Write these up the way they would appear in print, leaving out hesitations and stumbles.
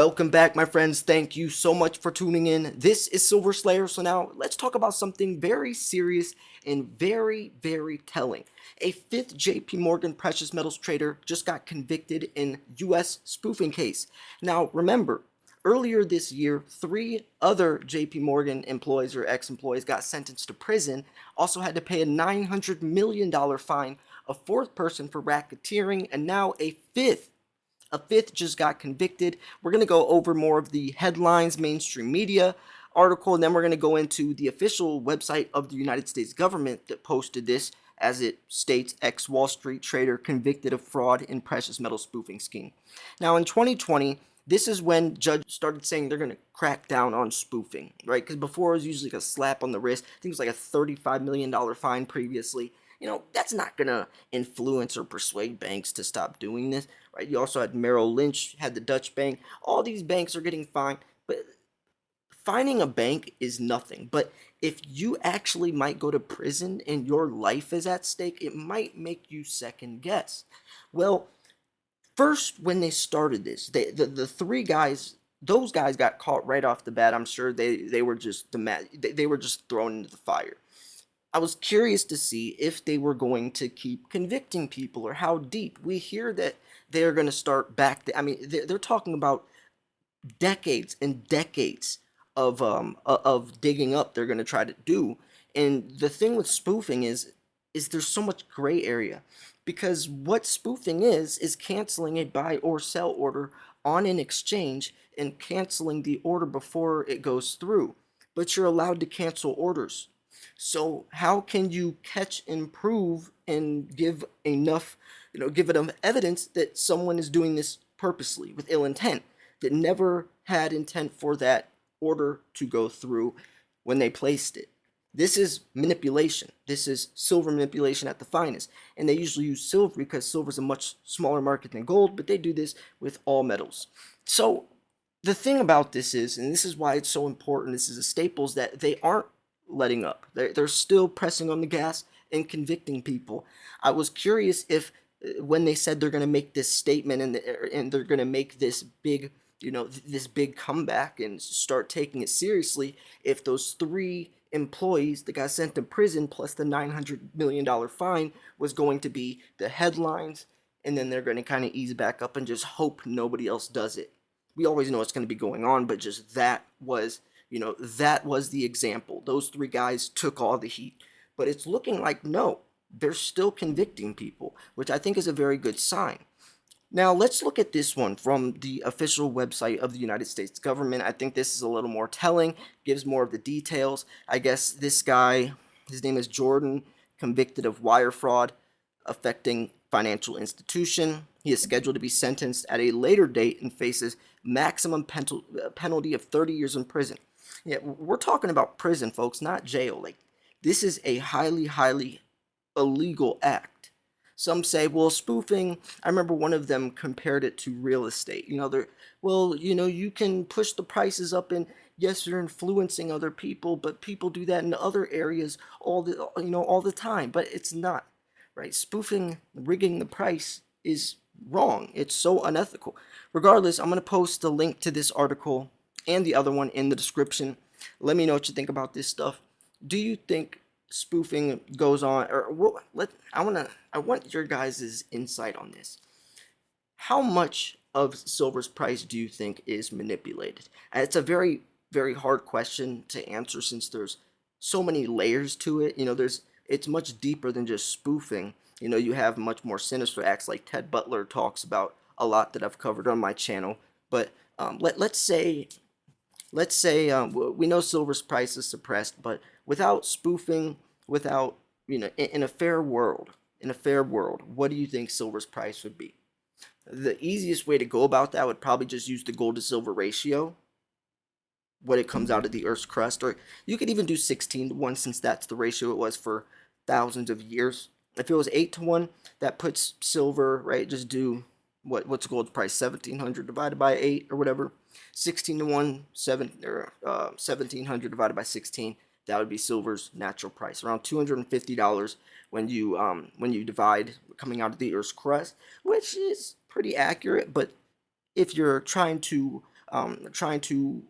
Welcome back, my friends. Thank you so much for tuning in. This is Silver Slayer. So now let's talk about something very serious and very telling. A fifth JPMorgan precious metals trader just got convicted in US spoofing case. Now remember, earlier this year, 3 other JPMorgan employees or ex-employees got sentenced to prison, also had to pay a $900 million fine, a fourth person for racketeering, and now a fifth just got convicted. We're going to go over more of the headlines, mainstream media article, and then we're going to go into the official website of the United States government that posted this, as it states ex-Wall Street trader convicted of fraud in precious metal spoofing scheme. Now in 2020, this is when judges started saying they're going to crack down on spoofing, right? Because before it was usually like a slap on the wrist. I think it was like a $35 million fine previously. That's not going to influence or persuade banks to stop doing this, right? You also had Merrill Lynch, had the Dutch bank. All these banks are getting fined, but fining a bank is nothing. But if you actually might go to prison and your life is at stake, it might make you second guess. Well, first, when they started this, the 3 guys, those guys got caught right off the bat. I'm sure they were just they were just thrown into the fire. I was curious to see if they were going to keep convicting people or how deep. We hear that they're going to start back. I mean, they're talking about decades and decades of digging up. They're going to try to do. And the thing with spoofing is there's so much gray area, because what spoofing is canceling a buy or sell order on an exchange and canceling the order before it goes through. But you're allowed to cancel orders. So how can you catch and prove and give enough evidence that someone is doing this purposely with ill intent, that never had intent for that order to go through when they placed it? This is manipulation. This is silver manipulation at the finest. And they usually use silver because silver is a much smaller market than gold, but they do this with all metals. So the thing about this is, and this is why it's so important, this is a staple, is that they aren't letting up. They're still pressing on the gas and convicting people. I was curious if when they said they're going to make this statement and they're going to make this big, this big comeback and start taking it seriously, if those 3 employees that got sent to prison plus the $900 million fine was going to be the headlines, and then they're going to kind of ease back up and just hope nobody else does it. We always know it's going to be going on, but just that was the example. Those 3 guys took all the heat. But it's looking like no, they're still convicting people, which I think is a very good sign. Now let's look at this one from the official website of the United States government. I think this is a little more telling, gives more of the details. I guess this guy, his name is Jordan, convicted of wire fraud affecting financial institution. He is scheduled to be sentenced at a later date and faces maximum penalty of 30 years in prison. Yeah, we're talking about prison, folks, not jail. Like, this is a highly illegal act. Some say, well, spoofing, I remember one of them compared it to real estate. You can push the prices up, and yes, you're influencing other people, but people do that in other areas all the time. But it's not, right? Spoofing, rigging the price is wrong. It's so unethical. Regardless, I'm going to post the link to this article and the other one in the description. Let me know what you think about this stuff. Do you think spoofing goes on, or I want your guys' insight on this. How much of silver's price do you think is manipulated? And it's a very hard question to answer, since there's so many layers to it. It's much deeper than just spoofing. You have much more sinister acts like Ted Butler talks about a lot that I've covered on my channel. But let's say we know silver's price is suppressed, but without spoofing, without in a fair world, what do you think silver's price would be? The easiest way to go about that would probably just use the gold to silver ratio, what it comes out of the Earth's crust, or you could even do 16-1, since that's the ratio it was for thousands of years. If it was 8-1, that puts silver, right? Just do what's gold's price, 1,700 divided by 8 or whatever. 16-1, 1,700 divided by 16. That would be silver's natural price, around $250 when you divide coming out of the Earth's crust, which is pretty accurate. But if you're trying to trying to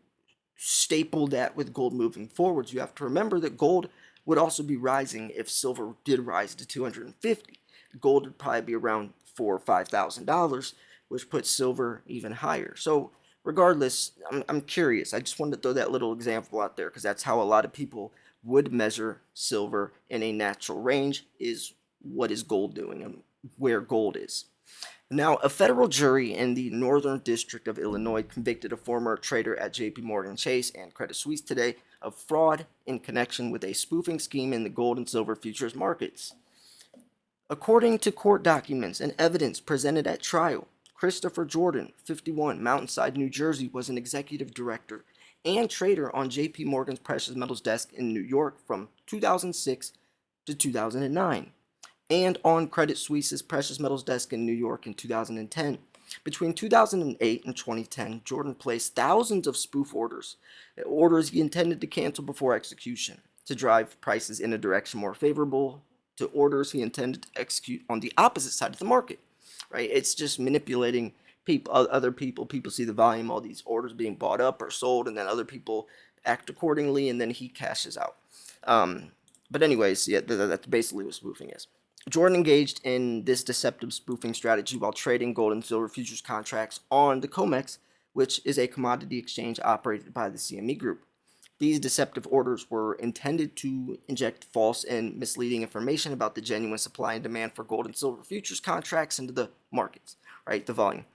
staple that with gold moving forwards. You have to remember that gold would also be rising if silver did rise to 250. Gold would probably be around $4,000 or $5,000, which puts silver even higher. So regardless, I'm curious. I just wanted to throw that little example out there because that's how a lot of people would measure silver in a natural range, is what is gold doing and where gold is. Now, a federal jury in the Northern District of Illinois convicted a former trader at JPMorgan Chase and Credit Suisse today of fraud in connection with a spoofing scheme in the gold and silver futures markets. According to court documents and evidence presented at trial, Christopher Jordan, 51, Mountainside, New Jersey, was an executive director and trader on JP Morgan's precious metals desk in New York from 2006 to 2009, and on Credit Suisse's precious metals desk in New York in 2010. Between 2008 and 2010, Jordan placed thousands of spoof orders he intended to cancel before execution, to drive prices in a direction more favorable to orders he intended to execute on the opposite side of the market. Right? It's just manipulating people, other people. People see the volume, all these orders being bought up or sold, and then other people act accordingly, and then he cashes out. But anyways, yeah, that's basically what spoofing is. Jordan engaged in this deceptive spoofing strategy while trading gold and silver futures contracts on the COMEX, which is a commodity exchange operated by the CME Group. These deceptive orders were intended to inject false and misleading information about the genuine supply and demand for gold and silver futures contracts into the markets, right? The volume.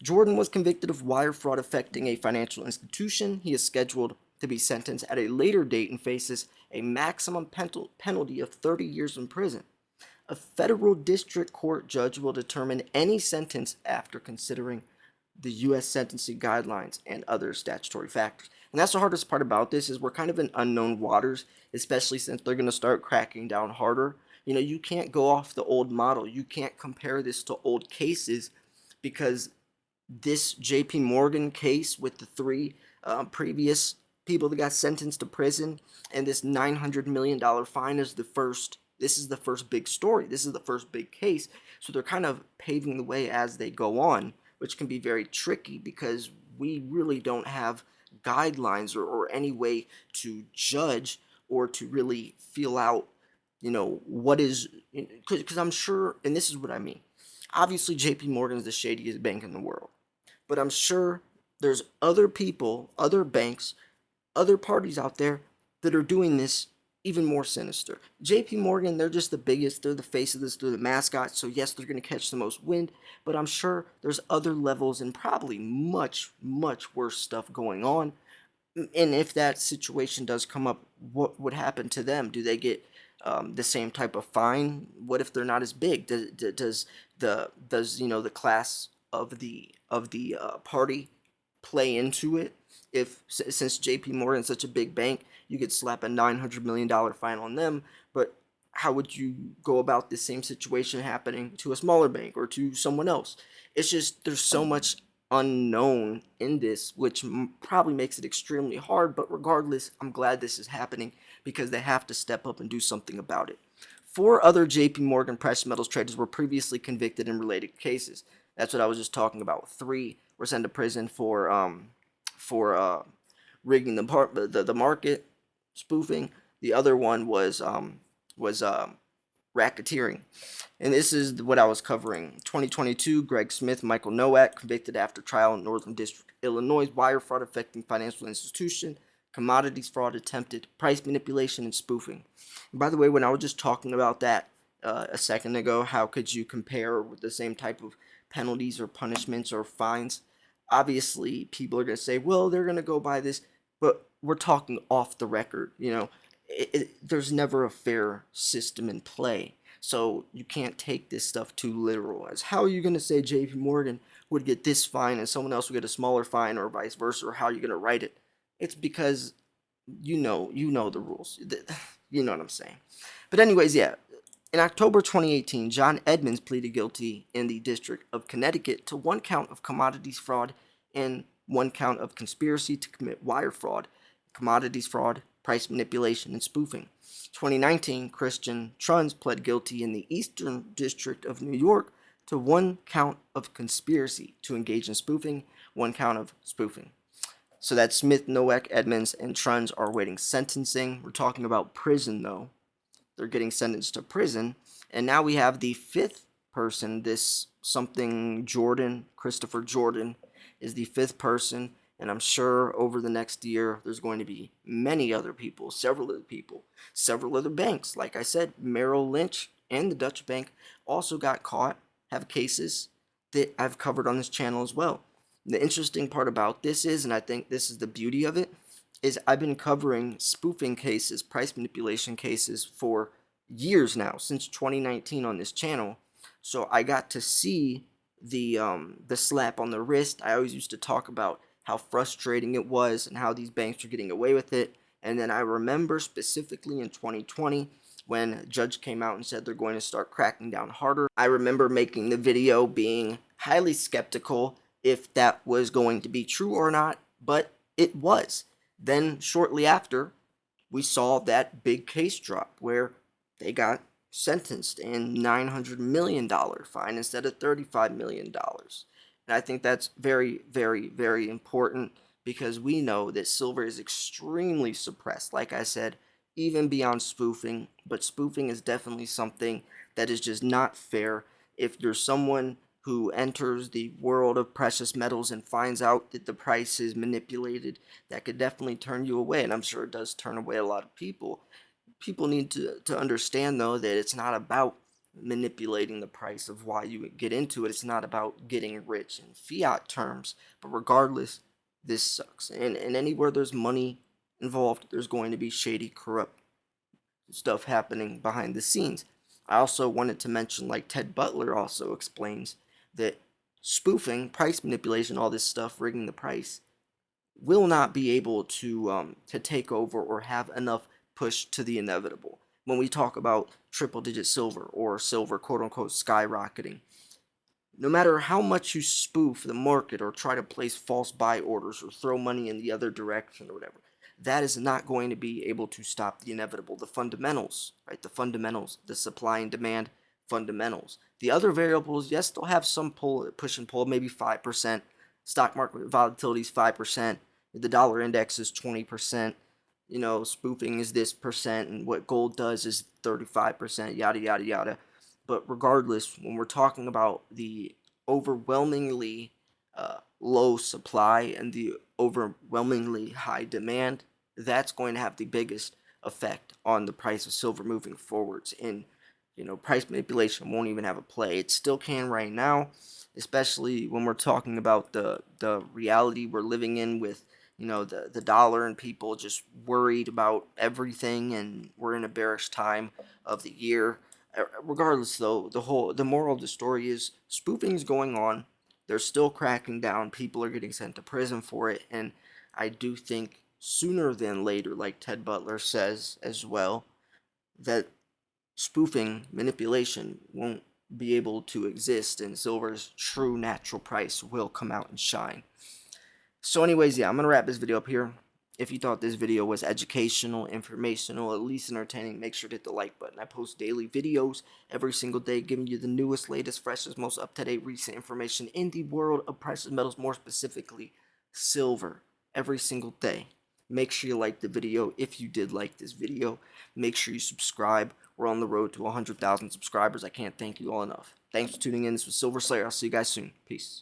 Jordan was convicted of wire fraud affecting a financial institution. He is scheduled to be sentenced at a later date and faces a maximum penalty of 30 years in prison. A federal district court judge will determine any sentence after considering the U.S. sentencing guidelines and other statutory factors. And that's the hardest part about this, is we're kind of in unknown waters, especially since they're going to start cracking down harder. You can't go off the old model. You can't compare this to old cases, because this JP Morgan case with the three previous people that got sentenced to prison and this $900 million fine is the first. This is the first big story. This is the first big case. So they're kind of paving the way as they go on, which can be very tricky because we really don't have guidelines or any way to judge or to really feel out, what is, because I'm sure, and this is what I mean. Obviously, JP Morgan is the shadiest bank in the world, but I'm sure there's other people, other banks, other parties out there that are doing this even more sinister. JP Morgan, they're just the biggest, they're the face of this, they're the mascot, so yes, they're going to catch the most wind, but I'm sure there's other levels and probably much, much worse stuff going on. And if that situation does come up, what would happen to them? Do they get the same type of fine? What if they're not as big? Does the class of the party play into it? If, since JP Morgan is such a big bank, you could slap a $900 million fine on them, but how would you go about the same situation happening to a smaller bank or to someone else? It's just, there's so much unknown in this, which probably makes it extremely hard, but regardless, I'm glad this is happening because they have to step up and do something about it. 4 other JP Morgan precious metals traders were previously convicted in related cases. That's what I was just talking about. 3 were sent to prison for rigging the market, spoofing. The other one was racketeering. And this is what I was covering. 2022, Greg Smith, Michael Nowak, convicted after trial in Northern District, Illinois, wire fraud affecting financial institution, commodities fraud, attempted price manipulation, and spoofing. And by the way, when I was just talking about that a second ago, how could you compare with the same type of penalties or punishments or fines? Obviously, people are going to say, well, they're going to go by this, but we're talking off the record. There's never a fair system in play. So you can't take this stuff too literal. As how are you going to say JP Morgan would get this fine and someone else would get a smaller fine, or vice versa, or how are you going to write it? It's because you know the rules. You know what I'm saying. But anyways, yeah. In October 2018, John Edmonds pleaded guilty in the District of Connecticut to 1 count of commodities fraud and 1 count of conspiracy to commit wire fraud, commodities fraud, price manipulation, and spoofing. 2019, Christian Truns pled guilty in the Eastern District of New York to 1 count of conspiracy to engage in spoofing, 1 count of spoofing. So that Smith, Nowak, Edmonds, and Trunz are awaiting sentencing. We're talking about prison, though. They're getting sentenced to prison. And now we have the fifth person, this something Jordan, Christopher Jordan, is the fifth person. And I'm sure over the next year, there's going to be many other people, several other people, several other banks. Like I said, Merrill Lynch and the Dutch Bank also got caught, have cases that I've covered on this channel as well. The interesting part about this is, and I think this is the beauty of it, is I've been covering spoofing cases, price manipulation cases for years now, since 2019 on this channel. So I got to see the slap on the wrist. I always used to talk about how frustrating it was and how these banks are getting away with it. And then I remember specifically in 2020 when a judge came out and said they're going to start cracking down harder. I remember making the video being highly skeptical if that was going to be true or not, but it was. Then shortly after, we saw that big case drop where they got sentenced in $900 million fine instead of $35 million. And I think that's very, very, very important because we know that silver is extremely suppressed, like I said, even beyond spoofing. But spoofing is definitely something that is just not fair. If you're someone who enters the world of precious metals and finds out that the price is manipulated, that could definitely turn you away, and I'm sure it does turn away a lot of people. People need to understand, though, that it's not about manipulating the price of why you get into it. It's not about getting rich in fiat terms, but regardless, this sucks. And anywhere there's money involved, there's going to be shady, corrupt stuff happening behind the scenes. I also wanted to mention, like Ted Butler also explains, that spoofing, price manipulation, all this stuff, rigging the price, will not be able to take over or have enough push to the inevitable. When we talk about triple-digit silver or silver quote-unquote skyrocketing, no matter how much you spoof the market or try to place false buy orders or throw money in the other direction or whatever, that is not going to be able to stop the inevitable. The fundamentals, right? The fundamentals, the supply and demand fundamentals. The other variables, yes, they'll have some push and pull, maybe 5%. Stock market volatility is 5%. The dollar index is 20%. You know, spoofing is this percent, and what gold does is 35%, yada, yada, yada. But regardless, when we're talking about the overwhelmingly low supply and the overwhelmingly high demand, that's going to have the biggest effect on the price of silver moving forwards. And price manipulation won't even have a play. It still can right now, especially when we're talking about the reality we're living in with the dollar and people just worried about everything, and we're in a bearish time of the year. Regardless, though, the moral of the story is spoofing is going on. They're still cracking down. People are getting sent to prison for it, and I do think sooner than later, like Ted Butler says as well, that spoofing manipulation won't be able to exist, and silver's true natural price will come out and shine. So anyways, yeah, I'm going to wrap this video up here. If you thought this video was educational, informational, at least entertaining, make sure to hit the like button. I post daily videos every single day giving you the newest, latest, freshest, most up-to-date, recent information in the world of precious metals, more specifically silver, every single day. Make sure you like the video if you did like this video. Make sure you subscribe. We're on the road to 100,000 subscribers. I can't thank you all enough. Thanks for tuning in. This was Silver Slayer. I'll see you guys soon. Peace.